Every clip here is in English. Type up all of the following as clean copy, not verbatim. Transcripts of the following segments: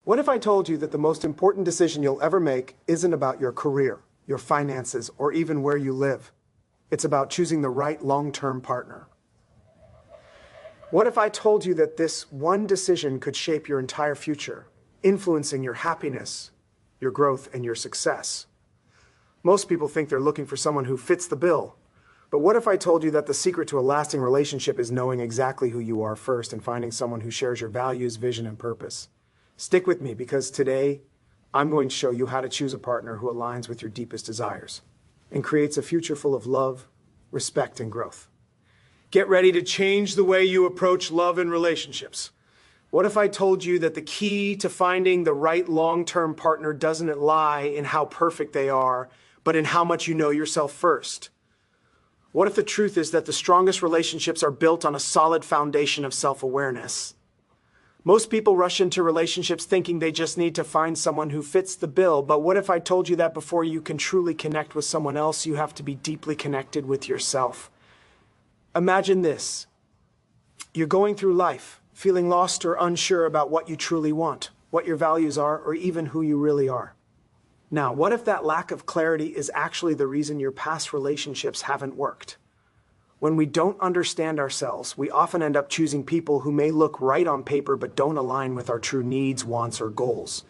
What if I told you that the most important decision you'll ever make isn't about your career, your finances, or even where you live? It's about choosing the right long-term partner. What if I told you that this one decision could shape your entire future, influencing your happiness, your growth, and your success? Most people think they're looking for someone who fits the bill. But what if I told you that the secret to a lasting relationship is knowing exactly who you are first and finding someone who shares your values, vision, and purpose? Stick with me, because today I'm going to show you how to choose a partner who aligns with your deepest desires and creates a future full of love, respect, and growth. Get ready to change the way you approach love and relationships. What if I told you that the key to finding the right long-term partner doesn't lie in how perfect they are, but in how much you know yourself first? What if the truth is that the strongest relationships are built on a solid foundation of self-awareness? Most people rush into relationships thinking they just need to find someone who fits the bill, but what if I told you that before you can truly connect with someone else, you have to be deeply connected with yourself? Imagine this. You're going through life, feeling lost or unsure about what you truly want, what your values are, or even who you really are. Now, what if that lack of clarity is actually the reason your past relationships haven't worked? When we don't understand ourselves, we often end up choosing people who may look right on paper but don't align with our true needs, wants, or goals.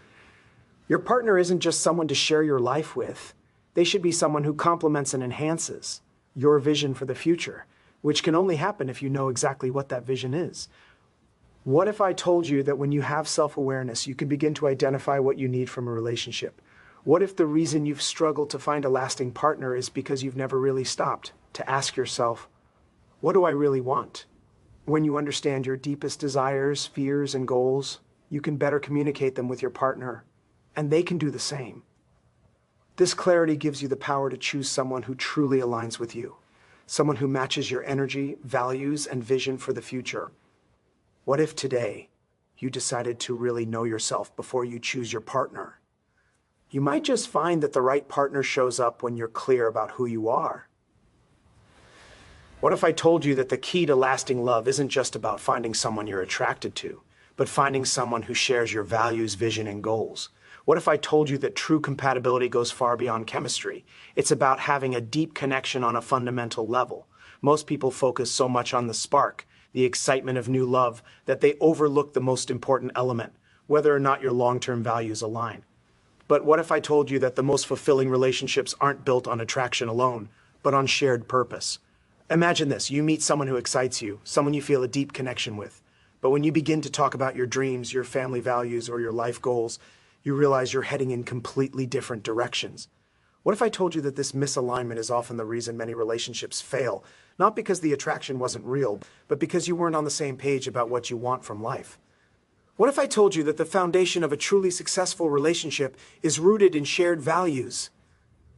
Your partner isn't just someone to share your life with. They should be someone who complements and enhances your vision for the future, which can only happen if you know exactly what that vision is. What if I told you that when you have self-awareness, you can begin to identify what you need from a relationship? What if the reason you've struggled to find a lasting partner is because you've never really stopped to ask yourself, what do I really want? When you understand your deepest desires, fears, and goals, you can better communicate them with your partner, and they can do the same. This clarity gives you the power to choose someone who truly aligns with you, someone who matches your energy, values, and vision for the future. What if today you decided to really know yourself before you choose your partner? You might just find that the right partner shows up when you're clear about who you are. What if I told you that the key to lasting love isn't just about finding someone you're attracted to, but finding someone who shares your values, vision, and goals? What if I told you that true compatibility goes far beyond chemistry? It's about having a deep connection on a fundamental level. Most people focus so much on the spark, the excitement of new love, that they overlook the most important element, whether or not your long-term values align. But what if I told you that the most fulfilling relationships aren't built on attraction alone, but on shared purpose? Imagine this. You meet someone who excites you, someone you feel a deep connection with. But when you begin to talk about your dreams, your family values, or your life goals, you realize you're heading in completely different directions. What if I told you that this misalignment is often the reason many relationships fail? Not because the attraction wasn't real, but because you weren't on the same page about what you want from life. What if I told you that the foundation of a truly successful relationship is rooted in shared values?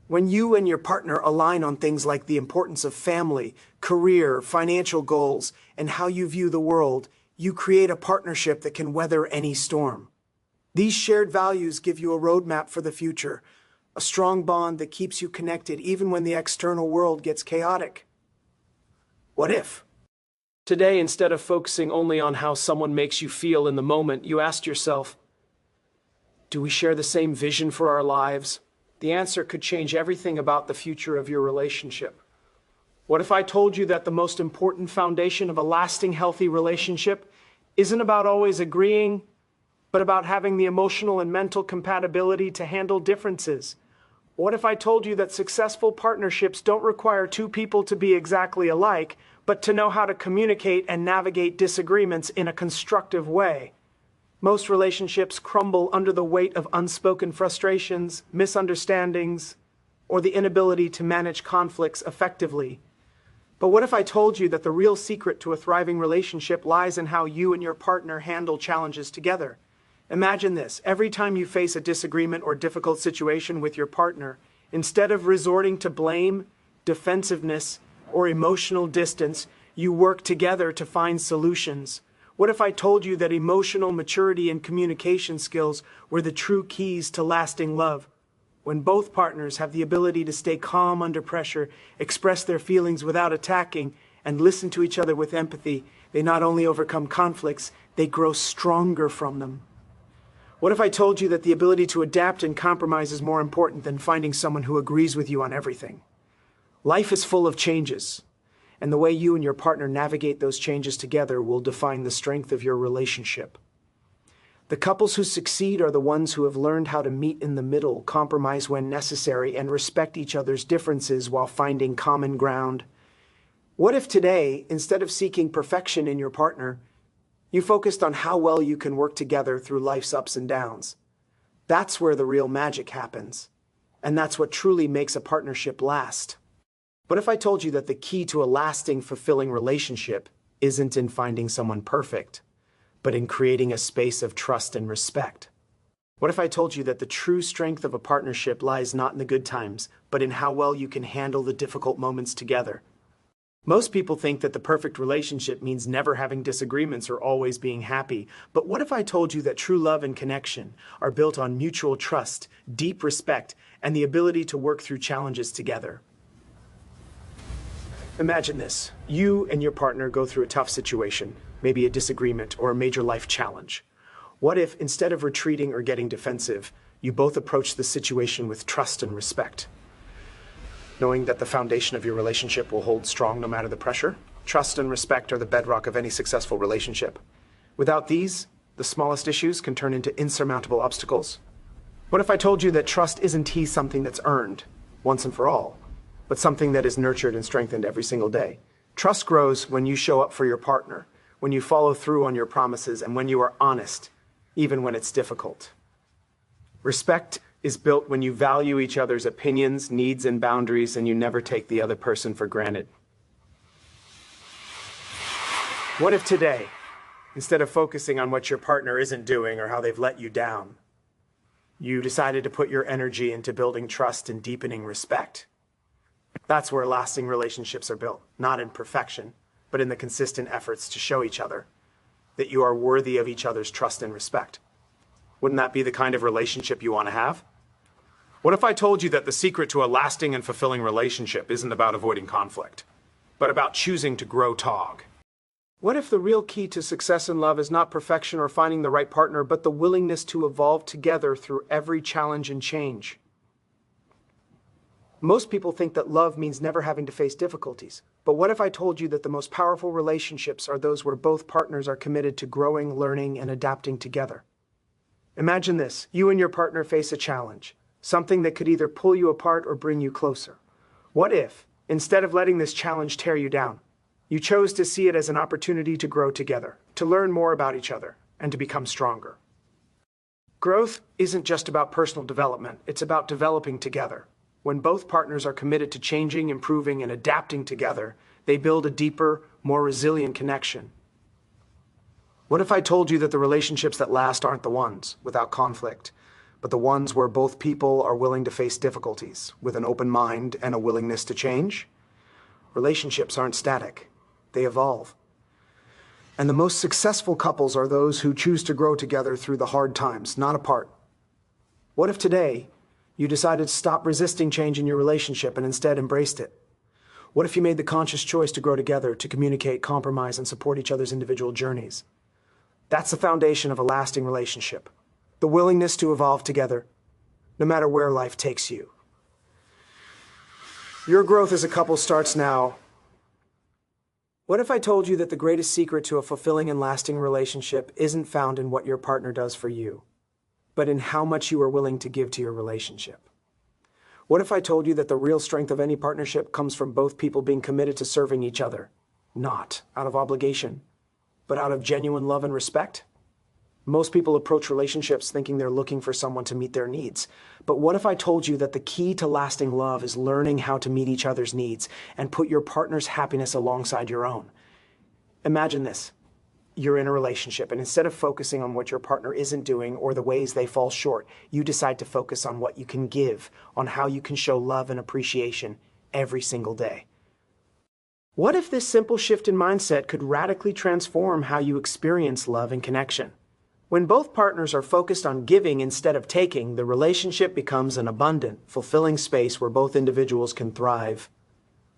When you and your partner align on things like the importance of family, career, financial goals, and how you view the world, you create a partnership that can weather any storm. These shared values give you a roadmap for the future, a strong bond that keeps you connected even when the external world gets chaotic. What if? Today, instead of focusing only on how someone makes you feel in the moment, you asked yourself, do we share the same vision for our lives? The answer could change everything about the future of your relationship. What if I told you that the most important foundation of a lasting, healthy relationship isn't about always agreeing, but about having the emotional and mental compatibility to handle differences? What if I told you that successful partnerships don't require two people to be exactly alike, but to know how to communicate and navigate disagreements in a constructive way? Most relationships crumble under the weight of unspoken frustrations, misunderstandings, or the inability to manage conflicts effectively. But what if I told you that the real secret to a thriving relationship lies in how you and your partner handle challenges together? Imagine this. Every time you face a disagreement or difficult situation with your partner, instead of resorting to blame, defensiveness, or emotional distance, you work together to find solutions. What if I told you that emotional maturity and communication skills were the true keys to lasting love? When both partners have the ability to stay calm under pressure, express their feelings without attacking, and listen to each other with empathy, they not only overcome conflicts, they grow stronger from them. What if I told you that the ability to adapt and compromise is more important than finding someone who agrees with you on everything? Life is full of changes, and the way you and your partner navigate those changes together will define the strength of your relationship. The couples who succeed are the ones who have learned how to meet in the middle, compromise when necessary, and respect each other's differences while finding common ground. What if today, instead of seeking perfection in your partner, you focused on how well you can work together through life's ups and downs? That's where the real magic happens, and that's what truly makes a partnership last. What if I told you that the key to a lasting, fulfilling relationship isn't in finding someone perfect, but in creating a space of trust and respect? What if I told you that the true strength of a partnership lies not in the good times, but in how well you can handle the difficult moments together? Most people think that the perfect relationship means never having disagreements or always being happy. But what if I told you that true love and connection are built on mutual trust, deep respect, and the ability to work through challenges together? Imagine this. You and your partner go through a tough situation, maybe a disagreement or a major life challenge. What if, instead of retreating or getting defensive, you both approach the situation with trust and respect? Knowing that the foundation of your relationship will hold strong no matter the pressure. Trust and respect are the bedrock of any successful relationship. Without these, the smallest issues can turn into insurmountable obstacles. What if I told you that trust isn't something that's earned once and for all, but something that is nurtured and strengthened every single day? Trust grows when you show up for your partner, when you follow through on your promises, and when you are honest, even when it's difficult. Respect is built when you value each other's opinions, needs, and boundaries, and you never take the other person for granted. What if today, instead of focusing on what your partner isn't doing or how they've let you down, you decided to put your energy into building trust and deepening respect? That's where lasting relationships are built, not in perfection, but in the consistent efforts to show each other that you are worthy of each other's trust and respect. Wouldn't that be the kind of relationship you want to have? What if I told you that the secret to a lasting and fulfilling relationship isn't about avoiding conflict, but about choosing to grow tog? What if the real key to success in love is not perfection or finding the right partner, but the willingness to evolve together through every challenge and change? Most people think that love means never having to face difficulties. But what if I told you that the most powerful relationships are those where both partners are committed to growing, learning, and adapting together? Imagine this. You and your partner face a challenge, something that could either pull you apart or bring you closer. What if, instead of letting this challenge tear you down, you chose to see it as an opportunity to grow together, to learn more about each other, and to become stronger? Growth isn't just about personal development, it's about developing together. When both partners are committed to changing, improving, and adapting together, they build a deeper, more resilient connection. What if I told you that the relationships that last aren't the ones without conflict, but the ones where both people are willing to face difficulties with an open mind and a willingness to change? Relationships aren't static, they evolve. And the most successful couples are those who choose to grow together through the hard times, not apart. What if today you decided to stop resisting change in your relationship and instead embraced it? What if you made the conscious choice to grow together, to communicate, compromise, and support each other's individual journeys? That's the foundation of a lasting relationship. The willingness to evolve together, no matter where life takes you. Your growth as a couple starts now. What if I told you that the greatest secret to a fulfilling and lasting relationship isn't found in what your partner does for you, but in how much you are willing to give to your relationship? What if I told you that the real strength of any partnership comes from both people being committed to serving each other, not out of obligation, but out of genuine love and respect? Most people approach relationships thinking they're looking for someone to meet their needs. But what if I told you that the key to lasting love is learning how to meet each other's needs and put your partner's happiness alongside your own? Imagine this. You're in a relationship, and instead of focusing on what your partner isn't doing or the ways they fall short, you decide to focus on what you can give, on how you can show love and appreciation every single day. What if this simple shift in mindset could radically transform how you experience love and connection? When both partners are focused on giving instead of taking, the relationship becomes an abundant, fulfilling space where both individuals can thrive.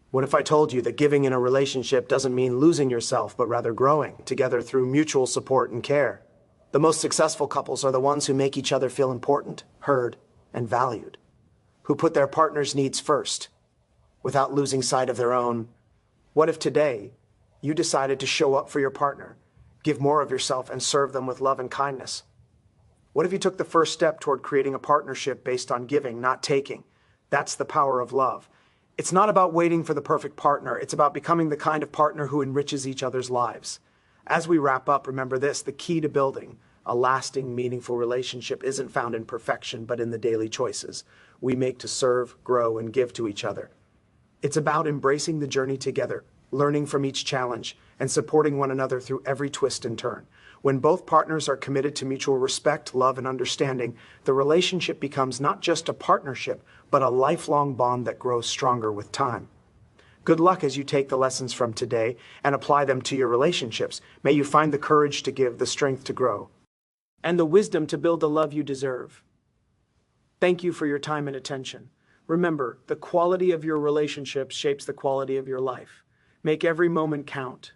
What if I told you that giving in a relationship doesn't mean losing yourself, but rather growing together through mutual support and care? The most successful couples are the ones who make each other feel important, heard, and valued, who put their partner's needs first, without losing sight of their own. What if today you decided to show up for your partner, give more of yourself, and serve them with love and kindness? What if you took the first step toward creating a partnership based on giving, not taking? That's the power of love. It's not about waiting for the perfect partner. It's about becoming the kind of partner who enriches each other's lives. As we wrap up, remember this: the key to building a lasting, meaningful relationship isn't found in perfection, but in the daily choices we make to serve, grow, and give to each other. It's about embracing the journey together, learning from each challenge, and supporting one another through every twist and turn. When both partners are committed to mutual respect, love, and understanding, the relationship becomes not just a partnership, but a lifelong bond that grows stronger with time. Good luck as you take the lessons from today and apply them to your relationships. May you find the courage to give, the strength to grow, and the wisdom to build the love you deserve. Thank you for your time and attention. Remember, the quality of your relationship shapes the quality of your life. Make every moment count.